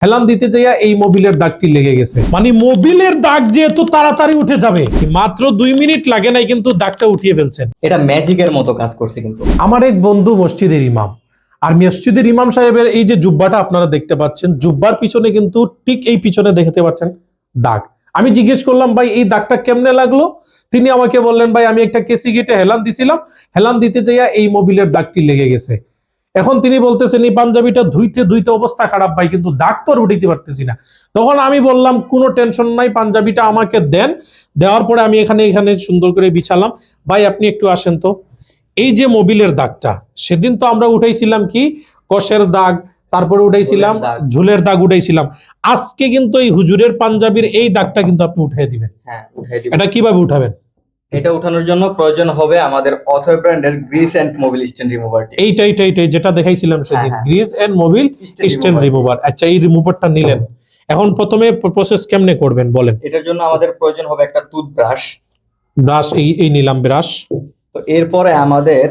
হেলান দিতে যাইয়া এই মোবিলের দাগটি লেগে গেছে। মানে মোবিলের দাগ যেহেতু তাড়াতাড়ি উঠে যাবে, মাত্র 2 মিনিট লাগে নাই কিন্তু দাগটা উঠিয়ে ফেলছেন। এটা ম্যাজিকের মতো কাজ করছে। কিন্তু আমার এক বন্ধু মসজিদের ইমাম, আর মসজিদের ইমাম সাহেবের এই যে জুব্বাটা আপনারা দেখতে পাচ্ছেন, জুব্বার পিছনে কিন্তু ঠিক এই পিছনে দেখতে পাচ্ছেন দাগ। আমি জিজ্ঞেস করলাম, ভাই এই দাগটা কেমনে লাগলো? তিনি আমাকে বললেন, ভাই আমি একটা কেসি গেটে হেলান দিছিলাম, হেলান দিতে যাইয়া এই মোবিলের দাগটি লেগে গেছে। এখন তিনি বলতেছেন এই পাঞ্জাবিটা ধুইতে ধুইতে অবস্থা খারাপ ভাই, কিন্তু দাগ তো আর উঠাইতে পারতেছি না। তখন আমি বললাম, কোনো টেনশন নাই, পাঞ্জাবিটা আমাকে দেন। দেওয়ার পরে আমি এখানে সুন্দর করে বিছালাম। ভাই আপনি একটু আসেন তো। এই যে মোবিলের দাগটা, সেদিন তো আমরা উঠাইছিলাম কি কষের দাগ, তারপরে উঠাইছিলাম ঝুলের দাগ উঠাইছিলাম। আজকে কিন্তু এই হুজুরের পাঞ্জাবির এই দাগটা কিন্তু আপনি উঠাই দিবেন। হ্যাঁ, উঠাই দিব। এটা কিভাবে উঠাবেন? এটা উঠানোর জন্য প্রয়োজন হবে আমাদের অথয় ব্র্যান্ডের গ্রিস এন্ড মোবিল স্ট্যান্ড রিমুভারটি। এইটাই যেটা দেখাইছিলাম সেদিন, grease and mobil stand remover. আচ্ছা, এই রিমুভারটা নিলেন, এখন প্রথমে প্রসেস কেমনে করবেন বলেন? এটার জন্য আমাদের প্রয়োজন হবে একটা টুথব্রাশ। ব্রাশ এই নিলাম ব্রাশ। তো এরপরে আমাদের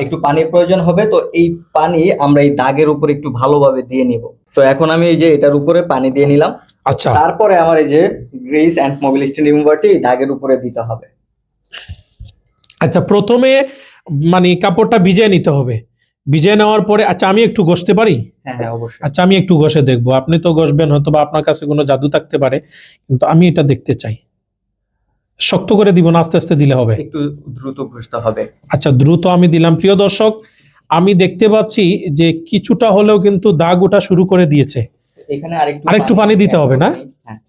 একটু পানির প্রয়োজন হবে। তো এই পানি আমরা এই দাগের উপর একটু ভালোভাবে দিয়ে নিব। তো এখন আমি এই যে এটার উপরে পানি দিয়ে নিলাম। আচ্ছা, তারপরে আমার এই যে গ্রিস এন্ড মোবিল স্ট্যান্ড রিমুভারটি দাগের উপরে দিতে হবে। আচ্ছা, প্রথমে মানে কাপড়টা ভিজিয়ে নিতে হবে। ভিজিয়ে নেওয়ার পরে আচ্ছা আমি একটু ঘষতে পারি? হ্যাঁ হ্যাঁ, অবশ্যই। আচ্ছা, আমি একটু ঘষে দেখবো। আপনি তো ঘষবেন, হয়তো বা আপনার কাছে কোনো জাদু থাকতে পারে, কিন্তু আমি এটা দেখতে চাই। শক্ত করে দিব না, আস্তে আস্তে দিলে হবে? একটু দ্রুত ঘষতে হবে। আচ্ছা, দ্রুত আমি দিলাম। প্রিয় দর্শক, আমি দেখতে পাচ্ছি যে কিছুটা হলেও কিন্তু দাগ ওঠা শুরু করে দিয়েছে। এখানে আরেকটু পানি দিতে হবে না? হ্যাঁ।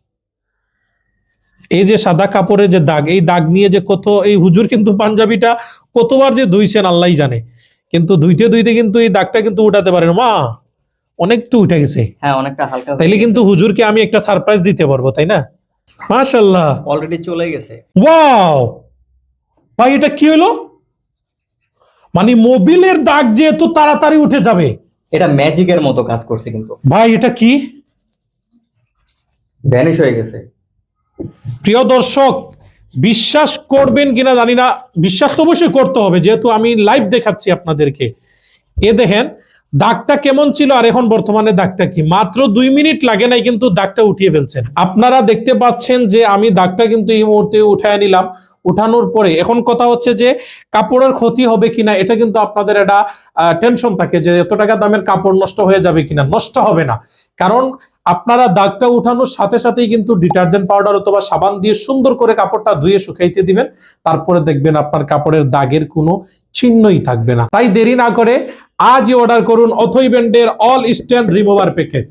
এই যে সাদা কাপড়ের যে দাগ, এই দাগ নিয়ে যে কত, এই হুজুর কিন্তু পাঞ্জাবিটা কতবার যে ধুইছেন আল্লাহই জানে, কিন্তু ধুইতে ধুইতে কিন্তু এই দাগটা কিন্তু উঠাতে পারেন। মা অনেক তো উঠে গেছে। হ্যাঁ, অনেকটা হালকা। তাইলে কিন্তু হুজুরকে আমি একটা সারপ্রাইজ দিতে পারবো, তাই না? মাশাআল্লাহ, অলরেডি চলে গেছে। ওয়াও ভাই, এটা কি হলো? মানে মোবিলের দাগ যেহেতু তাড়াতাড়ি উঠে যাবে। এটা ম্যাজিকের মতো কাজ করছে। কিন্তু ভাই এটা কি? ভ্যানিশ হয়ে গেছে। প্রিয় দর্শক, বিশ্বাস করবেন কিনা জানি না, বিশ্বাস তো অবশ্যই করতে হবে, যেহেতু আমি লাইভ দেখাচ্ছি আপনাদেরকে। এ দেখেন দাগটা কেমন ছিল, আর এখন বর্তমানে দাগটা কি। মাত্র 2 মিনিট লাগে নাই কিন্তু দাগটা উঠিয়ে ফেলছেন। আপনারা দেখতে পাচ্ছেন যে আমি দাগটা কিন্তু এই মুহূর্তে উঠায় নিলাম। উঠানোর পরে এখন কথা হচ্ছে যে কাপড়ের ক্ষতি হবে কিনা, এটা কিন্তু আপনাদের একটা টেনশন থাকে যে এত টাকা দামের কাপড় নষ্ট হয়ে যাবে কিনা। নষ্ট হবে না, কারণ আপনারা দাগটা উঠানোর সাথে সাথেই কিন্তু ডিটারজেন্ট পাউডার অথবা সাবান দিয়ে সুন্দর করে কাপড়টা ধুয়ে শুকাইতে দিবেন। তারপরে দেখবেন আপনার কাপড়ের দাগের কোনো চিহ্নই থাকবে না। তাই দেরি না করে আজই অর্ডার করুন অথই ব্র্যান্ডের অল স্ট্যান্ড রিমুভার প্যাকেজ।